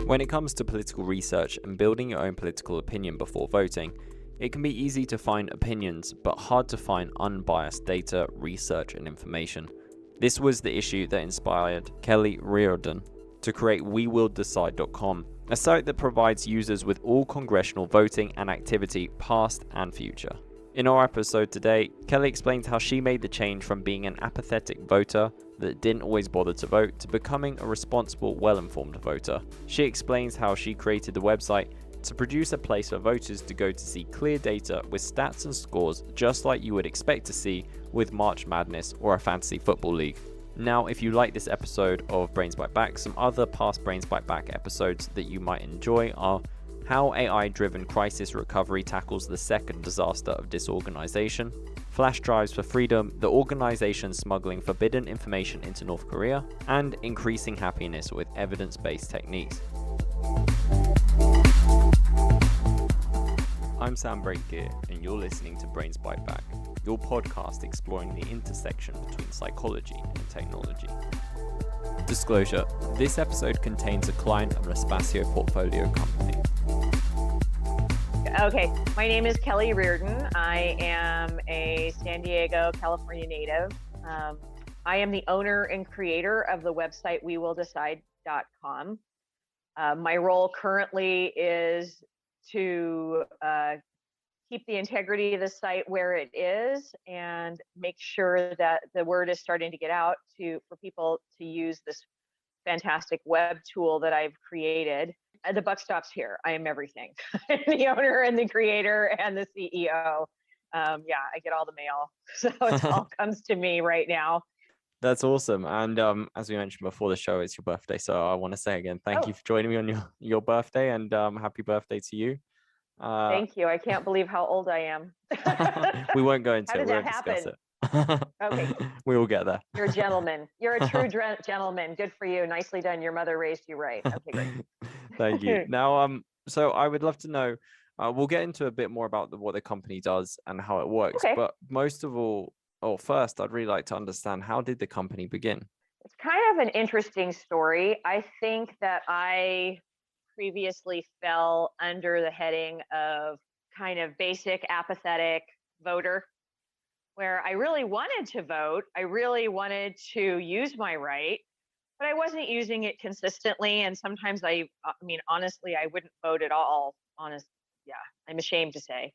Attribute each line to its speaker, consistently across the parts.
Speaker 1: When it comes to political research and building your own political opinion before voting, it can be easy to find opinions, but hard to find unbiased data, research, and information. This was the issue that inspired Kelly Reardon to create WeWillDecide.com, a site that provides users with all congressional voting and activity, past and future. In our episode today, Kelly explains how she made the change from being an apathetic voter that didn't always bother to vote to becoming a responsible, well-informed voter. She explains how she created the website to produce a place for voters to go to see clear data with stats and scores, just like you would expect to see with March Madness or a fantasy football league. Now, if you like this episode of Brains Bite Back, some other past Brains Bite Back episodes that you might enjoy are how AI-driven crisis recovery tackles the second disaster of disorganization, flash drives for freedom, the organization smuggling forbidden information into North Korea, and increasing happiness with evidence-based techniques. I'm Sam Breakgear, and you're listening to Brains Bite Back, your podcast exploring the intersection between psychology and technology. Disclosure: this episode contains a client of an Espacio portfolio company.
Speaker 2: Okay, my name is Kelly Reardon. I am a San Diego, California native. I am the owner and creator of the website WeWillDecide.com. My role currently is to keep the integrity of the site where it is and make sure that the word is starting to get out for people to use this fantastic web tool that I've created. The buck stops here. I am everything. I'm the owner and the creator and the CEO. I get all the mail. So it all comes to me right now.
Speaker 1: That's awesome. And as we mentioned before the show, it's your birthday. So I want to say again, thank you for joining me on your birthday, and happy birthday to you.
Speaker 2: Thank you. I can't believe how old I am.
Speaker 1: We won't go into
Speaker 2: How
Speaker 1: it.
Speaker 2: did
Speaker 1: We
Speaker 2: that
Speaker 1: won't discuss
Speaker 2: happen?
Speaker 1: it.
Speaker 2: Okay.
Speaker 1: We will get there.
Speaker 2: You're a gentleman. You're a true gentleman. Good for you. Nicely done. Your mother raised you right. Okay, great.
Speaker 1: Thank you. Now, so I would love to know, we'll get into a bit more about what the company does and how it works.
Speaker 2: Okay.
Speaker 1: But most of all, or first, I'd really like to understand, how did the company begin?
Speaker 2: It's kind of an interesting story. I think that I previously fell under the heading of kind of basic apathetic voter, where I really wanted to vote. I really wanted to use my right, but I wasn't using it consistently. And sometimes honestly, I wouldn't vote at all. I'm ashamed to say.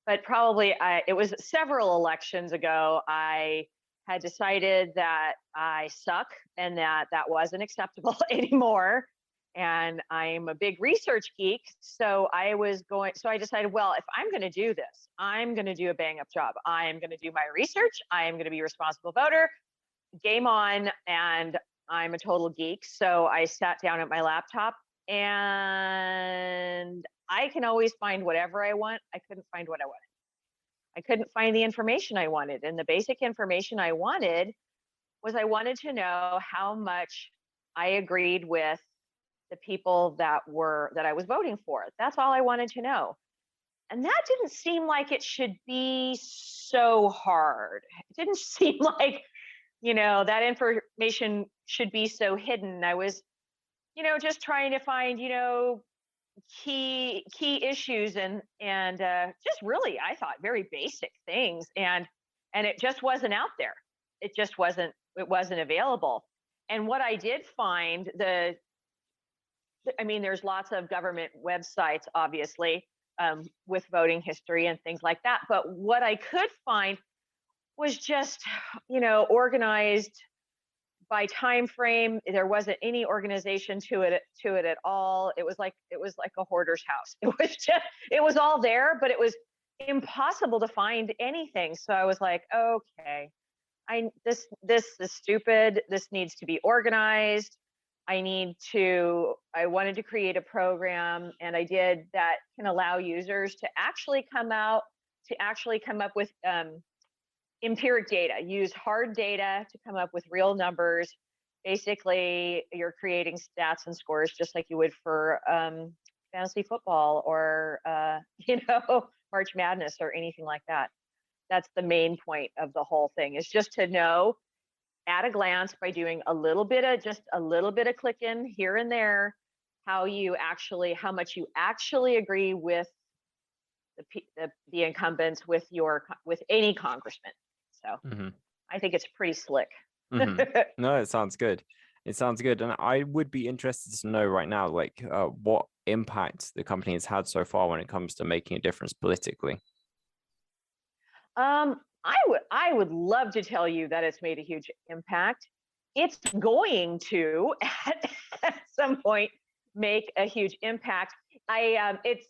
Speaker 2: But probably it was several elections ago, I had decided that I suck and that wasn't acceptable anymore. And I'm a big research geek. So I decided, well, if I'm going to do this, I'm going to do a bang up job. I am going to do my research. I am going to be a responsible voter. Game on. And I'm a total geek. So I sat down at my laptop, and I can always find whatever I want. I couldn't find what I wanted. I couldn't find the information I wanted. And the basic information I wanted to know how much I agreed with the people that I was voting for. That's all I wanted to know. And that didn't seem like it should be so hard. It didn't seem like, that information should be so hidden. I was, just trying to find, key issues and just really, I thought, very basic things. And it just wasn't out there. It wasn't available. And what I did find, there's lots of government websites, obviously, with voting history and things like that. But what I could find was just, organized by time frame. There wasn't any organization to it at all. It was like a hoarder's house. It was all there, but it was impossible to find anything. So I was like, okay, this is stupid. This needs to be organized. I wanted to create a program, and I did, that can allow users to actually come up with empiric data, use hard data to come up with real numbers. Basically, you're creating stats and scores just like you would for fantasy football or March Madness or anything like that. That's the main point of the whole thing, is just to know at a glance, by doing a little bit of clicking here and there, how much you actually agree with the incumbents, with any congressman. So
Speaker 1: Hmm.
Speaker 2: I think it's pretty slick.
Speaker 1: Hmm. No, it sounds good. It sounds good. And I would be interested to know right now, like, what impact the company has had so far when it comes to making a difference politically.
Speaker 2: I would love to tell you that it's made a huge impact. It's going to at some point make a huge impact. It's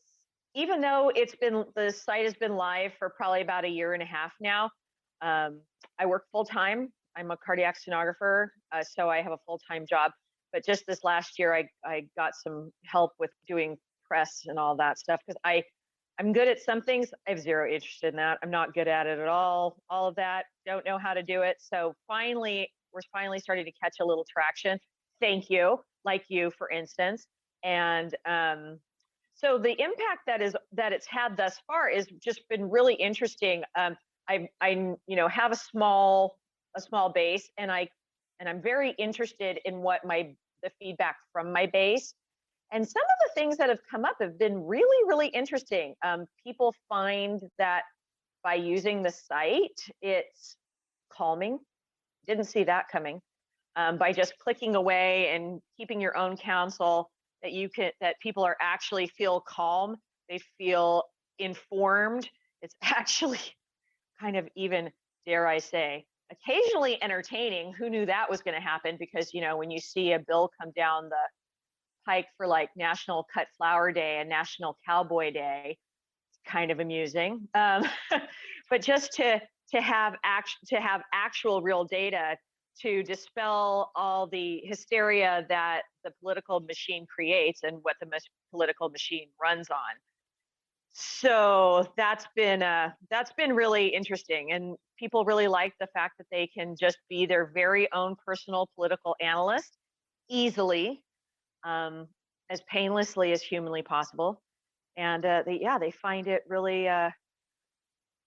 Speaker 2: even though the site has been live for probably about a year and a half now. Um, I work full time. I'm a cardiac sonographer, so I have a full time job. But just this last year, I got some help with doing press and all that stuff because I'm good at some things. I have zero interest in that. I'm not good at it at all. All of that, don't know how to do it. So we're finally starting to catch a little traction. Thank you, like you, for instance. And so the impact that it's had thus far is just been really interesting. I have a small base, and I'm very interested in the feedback from my base. And some of the things that have come up have been really, really interesting. People find that by using the site, it's calming. Didn't see that coming. By just clicking away and keeping your own counsel, that people are actually feel calm. They feel informed. It's actually kind of even, dare I say, occasionally entertaining. Who knew that was going to happen? Because when you see a bill come down the pike for like National Cut Flower Day and National Cowboy Day, it's kind of amusing. But just to have actual real data to dispel all the hysteria that the political machine creates and what the political machine runs on. So that's been really interesting, and people really like the fact that they can just be their very own personal political analyst easily, um, as painlessly as humanly possible. And they find it really,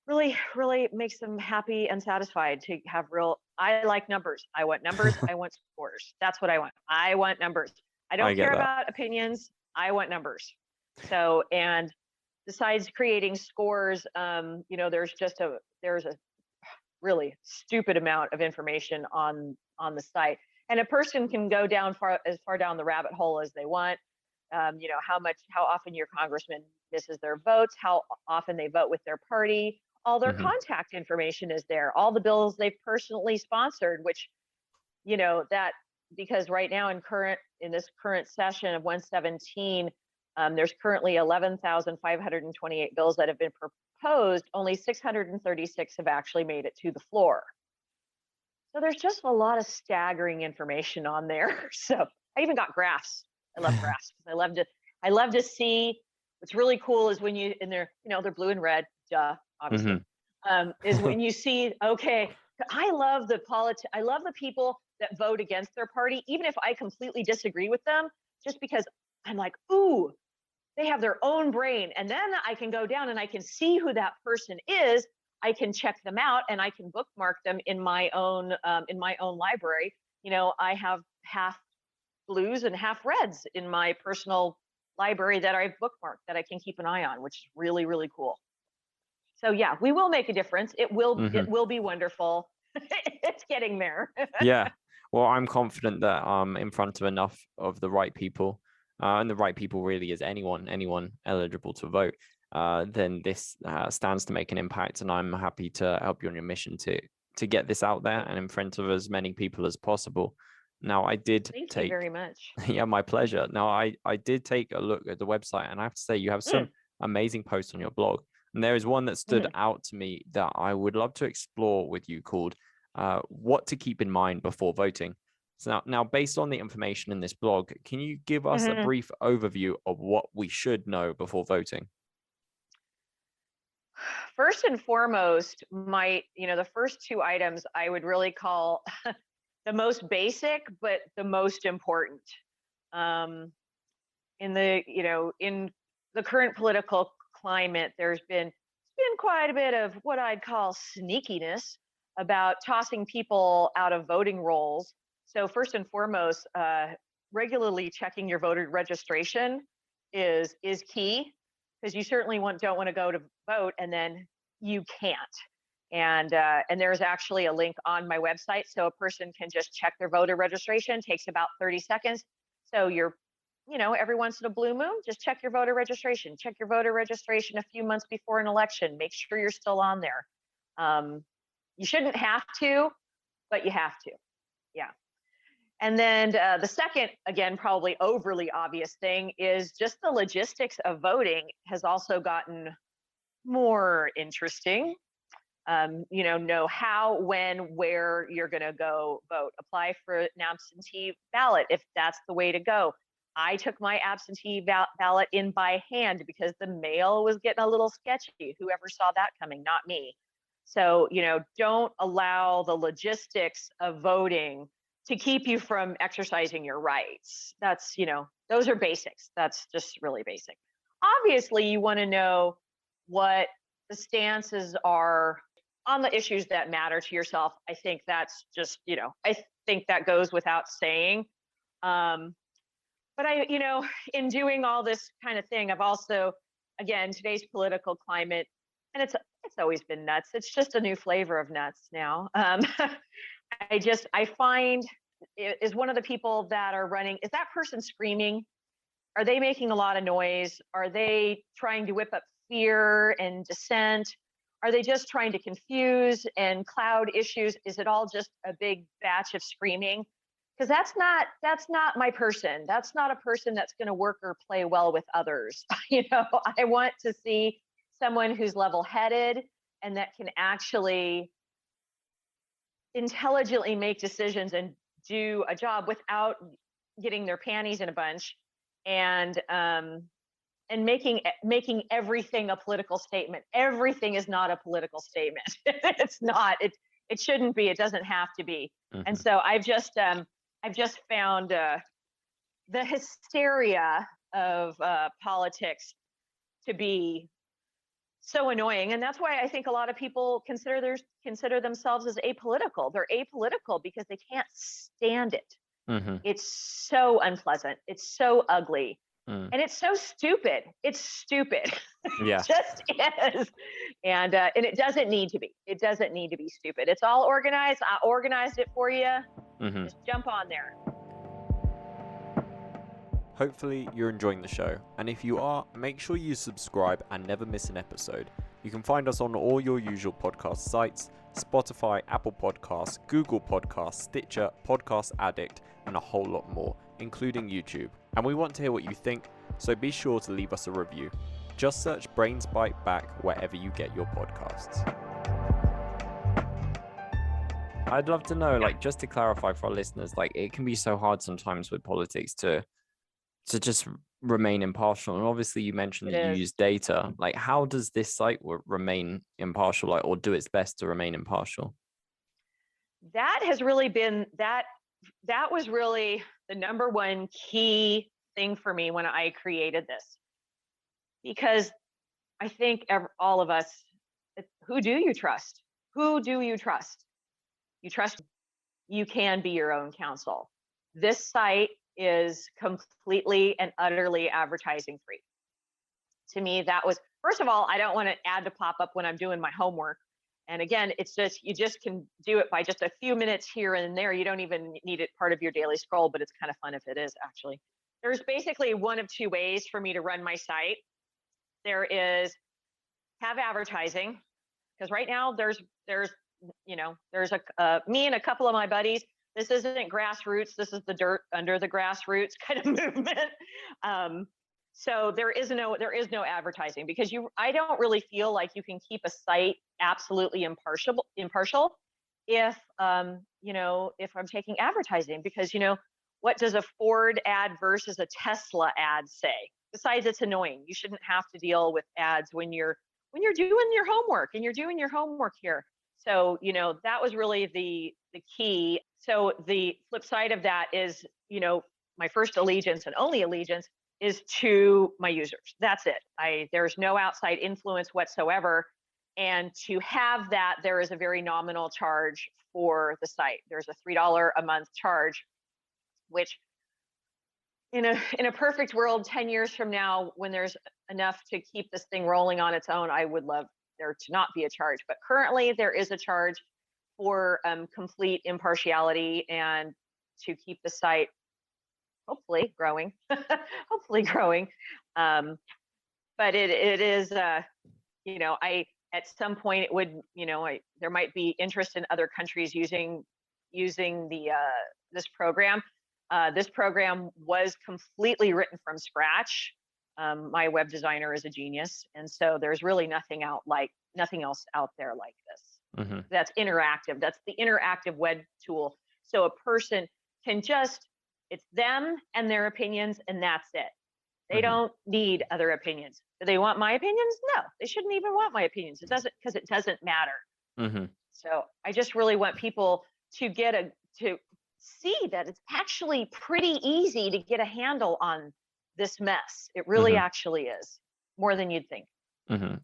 Speaker 2: really, really makes them happy and satisfied to have real. I like numbers. I want numbers. I want scores. That's what I want. I want numbers. I
Speaker 1: I
Speaker 2: don't
Speaker 1: get
Speaker 2: care
Speaker 1: that.
Speaker 2: about opinions. I want numbers. So, and besides creating scores, there's a really stupid amount of information on the site, and a person can go as far down the rabbit hole as they want. How often your congressman misses their votes, how often they vote with their party, all their
Speaker 1: Hmm.
Speaker 2: contact information is there, all the bills they've personally sponsored, which that because right now in this current session of 117, there's currently 11,528 bills that have been proposed. Only 636 have actually made it to the floor. So there's just a lot of staggering information on there. So I even got graphs. I love graphs because I love to see. What's really cool is when they're blue and red, duh, obviously.
Speaker 1: Hmm.
Speaker 2: Is when you see, okay, I love the people that vote against their party, even if I completely disagree with them, just because I'm like, ooh, they have their own brain. And then I can go down and I can see who that person is. I can check them out and I can bookmark them in my own library. I have half blues and half reds in my personal library that I've bookmarked that I can keep an eye on, which is really, really cool. So yeah, we will make a difference. It will
Speaker 1: Hmm.
Speaker 2: it will be wonderful. It's getting there.
Speaker 1: Yeah. Well, I'm confident that in front of enough of the right people, and the right people really is anyone eligible to vote, then this stands to make an impact. And I'm happy to help you on your mission to get this out there and in front of as many people as possible. Now, I did
Speaker 2: Thank you
Speaker 1: take,
Speaker 2: very much.
Speaker 1: yeah, my pleasure. Now, I did take a look at the website, and I have to say you have some
Speaker 2: Mm,
Speaker 1: amazing posts on your blog. And there is one that stood
Speaker 2: mhm.
Speaker 1: out to me that I would love to explore with you, called what to keep in mind before voting. So now, based on the information in this blog, can you give us a
Speaker 2: Mhm.
Speaker 1: brief overview of what we should know before voting?
Speaker 2: First and foremost, the first two items I would really call the most basic, but the most important. Um, in the current political climate, it's been quite a bit of what I'd call sneakiness about tossing people out of voting rolls. So first and foremost, regularly checking your voter registration is key, because you certainly don't want to go to vote and then you can't. And there's actually a link on my website, so a person can just check their voter registration. It takes about 30 seconds. So every once in a blue moon, just check your voter registration. Check your voter registration a few months before an election. Make sure you're still on there. You shouldn't have to, but you have to. Yeah. And then the second, again, probably overly obvious thing is just the logistics of voting has also gotten more interesting. Know how, when, where you're going to go vote. Apply for an absentee ballot if that's the way to go. I took my absentee ballot in by hand because the mail was getting a little sketchy. Whoever saw that coming, not me. So, don't allow the logistics of voting to keep you from exercising your rights. That's, those are basics. That's just really basic. Obviously, you want to know what the stances are on the issues that matter to yourself. I think that's just, I think that goes without saying. But in doing all this kind of thing, I've also, again, today's political climate, and it's always been nuts. It's just a new flavor of nuts now. I find, is one of the people that are running, is that person screaming? Are they making a lot of noise? Are they trying to whip up fear and dissent? Are they just trying to confuse and cloud issues? Is it all just a big batch of screaming? Because that's not my person. That's not a person that's going to work or play well with others. I want to see someone who's level-headed and that can actually intelligently make decisions and do a job without getting their panties in a bunch and making everything a political statement. Everything is not a political statement. It's not. It shouldn't be. It doesn't have to be. Mm-hmm. And so I've just found the hysteria of politics to be so annoying, and that's why I think a lot of people consider themselves as apolitical. They're apolitical because they can't stand it. Mm-hmm. It's so unpleasant. It's so ugly. And it's so stupid. It's stupid. Yeah. It just is. And it doesn't need to be. It doesn't need to be stupid. It's all organized. I organized it for you. Mm-hmm. Just jump on there.
Speaker 1: Hopefully you're enjoying the show. And if you are, make sure you subscribe and never miss an episode. You can find us on all your usual podcast sites: Spotify, Apple Podcasts, Google Podcasts, Stitcher, Podcast Addict, and a whole lot more, including YouTube. And we want to hear what you think, so be sure to leave us a review. Just search Brains Bite Back wherever you get your podcasts. I'd love to know, just to clarify for our listeners, it can be so hard sometimes with politics to just remain impartial. And obviously you mentioned that you use data. How does this site remain impartial, or do its best to remain impartial?
Speaker 2: That has really been, that was really the number one key thing for me when I created this. Because I think all of us, who do you trust? Who do you trust? You trust you can be your own counsel. This site is completely and utterly advertising free. To me, that was, first of all, I don't want an ad to pop up when I'm doing my homework. And again, it's just, you just can do it by just a few minutes here and there. You don't even need it part of your daily scroll, but it's kind of fun if it is, actually. There's basically one of two ways for me to run my site. There is have advertising, because right now there's me and a couple of my buddies. This isn't grassroots. This is the dirt under the grassroots kind of movement. So there is no advertising, because I don't really feel like you can keep a site absolutely impartial if if I'm taking advertising, because what does a Ford ad versus a Tesla ad say? Besides, it's annoying. You shouldn't have to deal with ads when you're doing your homework, and you're doing your homework here. So that was really the key. So the flip side of that is my first allegiance and only allegiance is to my users. That's it. There's no outside influence whatsoever. And to have that, there is a very nominal charge for the site. There's a $3 a month charge, which in a perfect world, 10 years from now, when there's enough to keep this thing rolling on its own, I would love there to not be a charge. But currently, there is a charge for complete impartiality and to keep the site hopefully growing, hopefully growing. Um, but it is, I at some point it would, there might be interest in other countries using the this program. This program was completely written from scratch. My web designer is a genius, and so there's really nothing else out there like this.
Speaker 1: Hmm.
Speaker 2: That's interactive. That's the interactive web tool. So a person can just, it's them and their opinions, and that's it. They
Speaker 1: Hmm.
Speaker 2: don't need other opinions. Do they want my opinions? No, they shouldn't even want my opinions. It doesn't, because it doesn't matter.
Speaker 1: Hmm.
Speaker 2: So I just really want people to to see that it's actually pretty easy to get a handle on this mess. It really
Speaker 1: Hmm.
Speaker 2: actually is, more than you'd think.
Speaker 1: Hmm.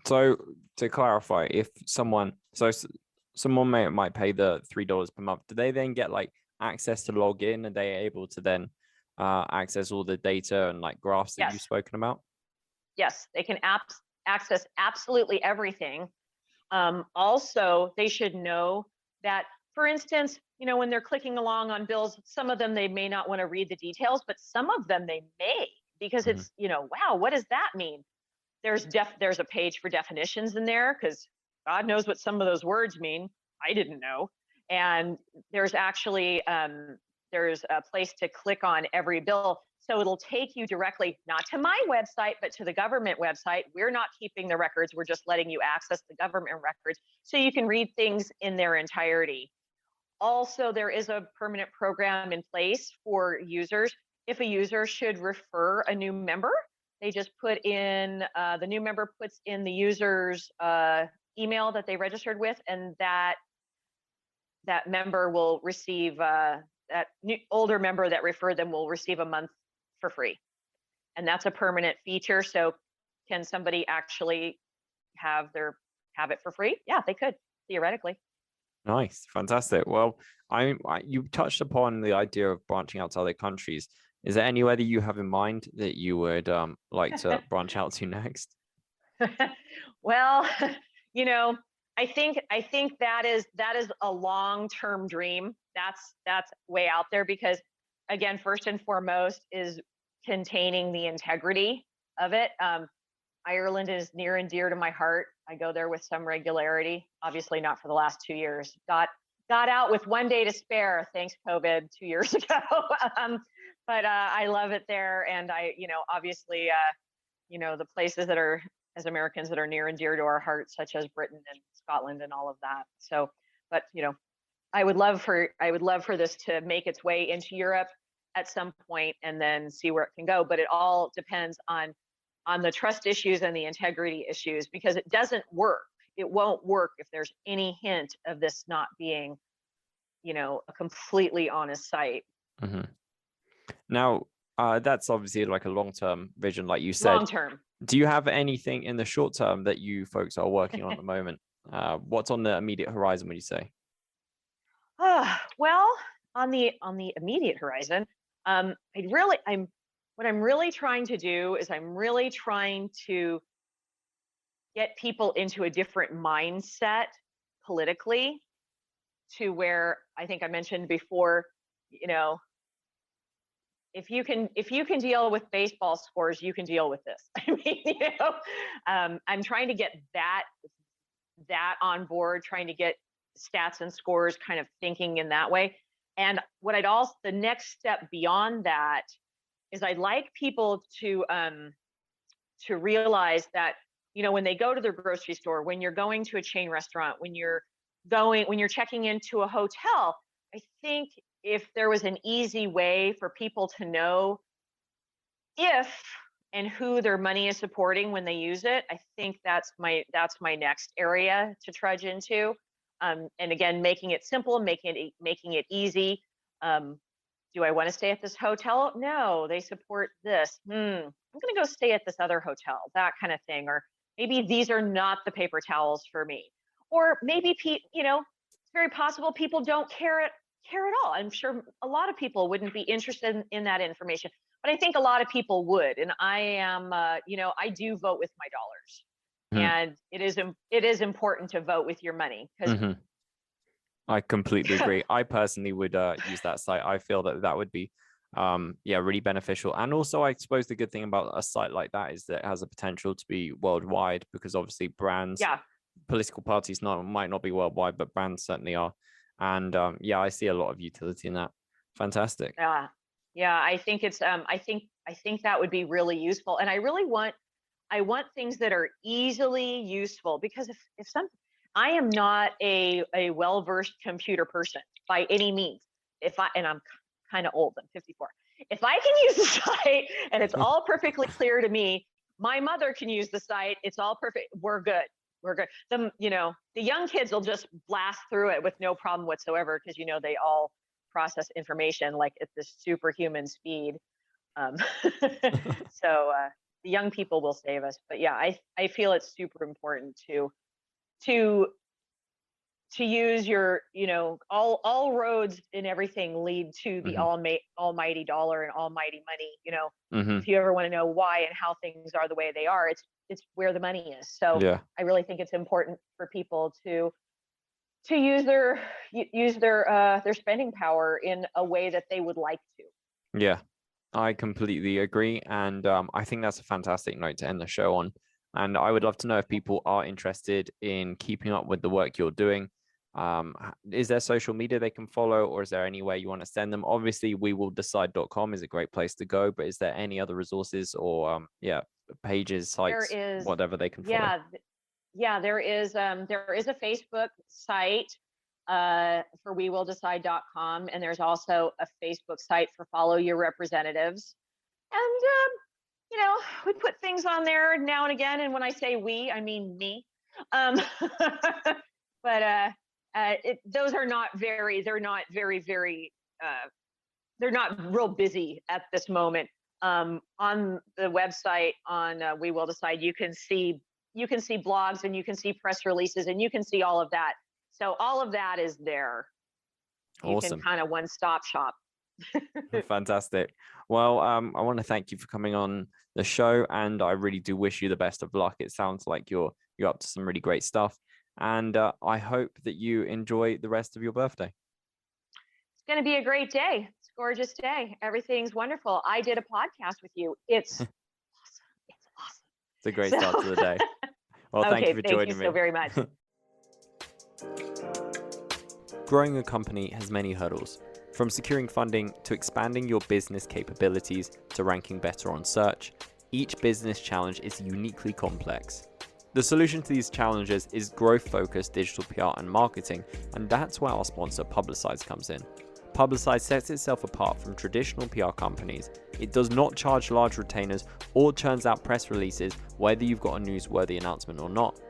Speaker 1: So to clarify, if someone might pay the $3 per month, do they then get like access to log in? Are they able to then access all the data and like graphs that you've
Speaker 2: Yes,
Speaker 1: spoken about?
Speaker 2: yes, they can access absolutely everything. Also, they should know that, for instance, when they're clicking along on bills, some of them they may not want to read the details, but some of them they may, because
Speaker 1: Hmm.
Speaker 2: it's, wow, what does that mean? There's a page for definitions in there, because God knows what some of those words mean. I didn't know. And there's actually there's a place to click on every bill. So it'll take you directly, not to my website, but to the government website. We're not keeping the records. We're just letting you access the government records so you can read things in their entirety. Also, there is a permanent program in place for users. If a user should refer a new member, they just put in, the new member puts in the user's email that they registered with, and that member will receive, that older member that referred them will receive a month for free. And that's a permanent feature. So can somebody actually have it for free? Yeah, they could, theoretically.
Speaker 1: Nice, fantastic. Well, you touched upon the idea of branching out to other countries. Is there anywhere that you have in mind that you would like to branch out to next?
Speaker 2: Well, you know, I think that is a long-term dream. That's way out there, because again, first and foremost is containing the integrity of it. Ireland is near and dear to my heart. I go there with some regularity. Obviously, not for the last 2 years. Got out with one day to spare, thanks COVID 2 years ago. But I love it there, and obviously, the places that are, as Americans, that are near and dear to our hearts, such as Britain and Scotland and all of that. So, but I would love for this to make its way into Europe at some point, and then see where it can go. But it all depends on the trust issues and the integrity issues, because it doesn't work. It won't work if there's any hint of this not being, a completely honest site.
Speaker 1: Hmm. Now, that's obviously like a long-term vision, like you said.
Speaker 2: Long term.
Speaker 1: Do you have anything in the short term that you folks are working on at the moment? What's on the immediate horizon, would you say?
Speaker 2: Well, on the immediate horizon, what I'm really trying to do is I'm really trying to get people into a different mindset politically, to where I think I mentioned before, you know, if you can deal with baseball scores, you can deal with this. I mean, I'm trying to get that on board, trying to get stats and scores kind of thinking in that way. And the next step beyond that is I'd like people to realize that, when they go to their grocery store, when you're going to a chain restaurant, when you're checking into a hotel, I think if there was an easy way for people to know if and who their money is supporting when they use it, I think that's my next area to trudge into. And again, making it simple, making it easy. Um, do I want to stay at this hotel? No, they support this. I'm going to go stay at this other hotel, that kind of thing. Or maybe these are not the paper towels for me. Or maybe, it's very possible people don't care at all. I'm sure a lot of people wouldn't be interested in that information. but I think a lot of people would. And I am, I do vote with my dollars, and it is important to vote with your money because
Speaker 1: Mm-hmm. I completely agree. I personally would use that site. I feel that that would be really beneficial. And also, I suppose the good thing about a site like that is that it has a potential to be worldwide, because obviously brands,
Speaker 2: yeah,
Speaker 1: political parties might not be worldwide, but brands certainly are. And I see a lot of utility in that. Fantastic.
Speaker 2: yeah. I think it's I think that would be really useful, and I want things that are easily useful, because if some I am not a well-versed computer person by any means. If I and I'm kind of old, I'm 54. If I can use the site and it's all perfectly clear to me, my mother can use the site, it's all perfect, we're good. We're good. The young kids will just blast through it with no problem whatsoever, because they all process information like at this superhuman speed. Um, so the young people will save us. But yeah, I feel it's super important to use your, all roads and everything lead to the
Speaker 1: Hmm.
Speaker 2: almighty dollar and almighty money.
Speaker 1: Hmm.
Speaker 2: If you ever want to know why and how things are the way they are, it's where the money is. So
Speaker 1: Yeah.
Speaker 2: I really think it's important for people to use their spending power in a way that they would like to.
Speaker 1: Yeah. I completely agree. And I think that's a fantastic note to end the show on. And I would love to know if people are interested in keeping up with the work you're doing. Is there social media they can follow, or is there anywhere you want to send them? Obviously, wewilldecide.com is a great place to go, but is there any other resources or pages,
Speaker 2: There
Speaker 1: sites,
Speaker 2: is,
Speaker 1: whatever they can follow?
Speaker 2: yeah, yeah, there is a Facebook site for wewilldecide.com, and there's also a Facebook site for Follow Your Representatives. And we put things on there now and again, and when I say we, I mean me. Um, but those are not very, they're not very, very, they're not real busy at this moment. On the website on We Will Decide, you can see blogs, and you can see press releases, and you can see all of that. So all of that is there. You can
Speaker 1: Awesome.
Speaker 2: kind of one-stop shop.
Speaker 1: Fantastic. Well, I want to thank you for coming on the show, and I really do wish you the best of luck. It sounds like you're up to some really great stuff, and I hope that you enjoy the rest of your birthday.
Speaker 2: It's going to be a great day. It's a gorgeous day. Everything's wonderful. I did a podcast with you. It's awesome. It's
Speaker 1: It's a great start to the
Speaker 2: awesome.
Speaker 1: day. Well,
Speaker 2: So,
Speaker 1: thank you
Speaker 2: okay,
Speaker 1: for
Speaker 2: thank you
Speaker 1: joining
Speaker 2: so
Speaker 1: me.
Speaker 2: very much.
Speaker 1: Growing a company has many hurdles, from securing funding to expanding your business capabilities to ranking better on search. Each business challenge is uniquely complex. The solution to these challenges is growth-focused digital PR and marketing, and that's where our sponsor Publicize comes in. Publicize sets itself apart from traditional PR companies. It does not charge large retainers or churns out press releases whether you've got a newsworthy announcement or not.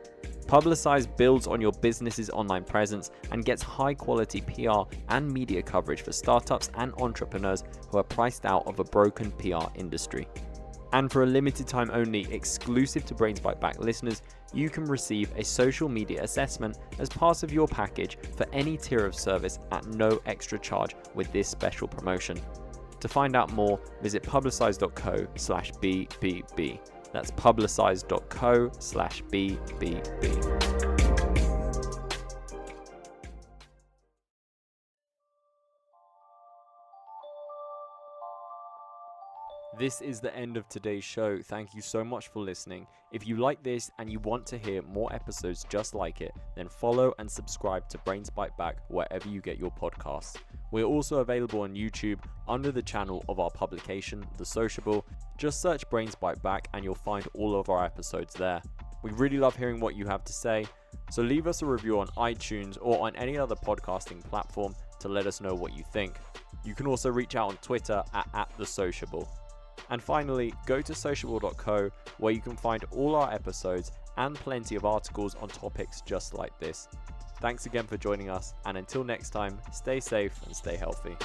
Speaker 1: Publicize builds on your business's online presence and gets high quality PR and media coverage for startups and entrepreneurs who are priced out of a broken PR industry. And for a limited time only, exclusive to Brains Bite Back listeners, you can receive a social media assessment as part of your package for any tier of service at no extra charge with this special promotion. To find out more, visit publicize.co/BBB. That's publicize.co/BBB. This is the end of today's show. Thank you so much for listening. If you like this and you want to hear more episodes just like it, then follow and subscribe to Brains Bite Back wherever you get your podcasts. We're also available on YouTube under the channel of our publication, The Sociable. Just search Brains Bite Back and you'll find all of our episodes there. We really love hearing what you have to say, so leave us a review on iTunes or on any other podcasting platform to let us know what you think. You can also reach out on Twitter at The Sociable. And finally, go to sociable.co where you can find all our episodes and plenty of articles on topics just like this. Thanks again for joining us, and until next time, stay safe and stay healthy.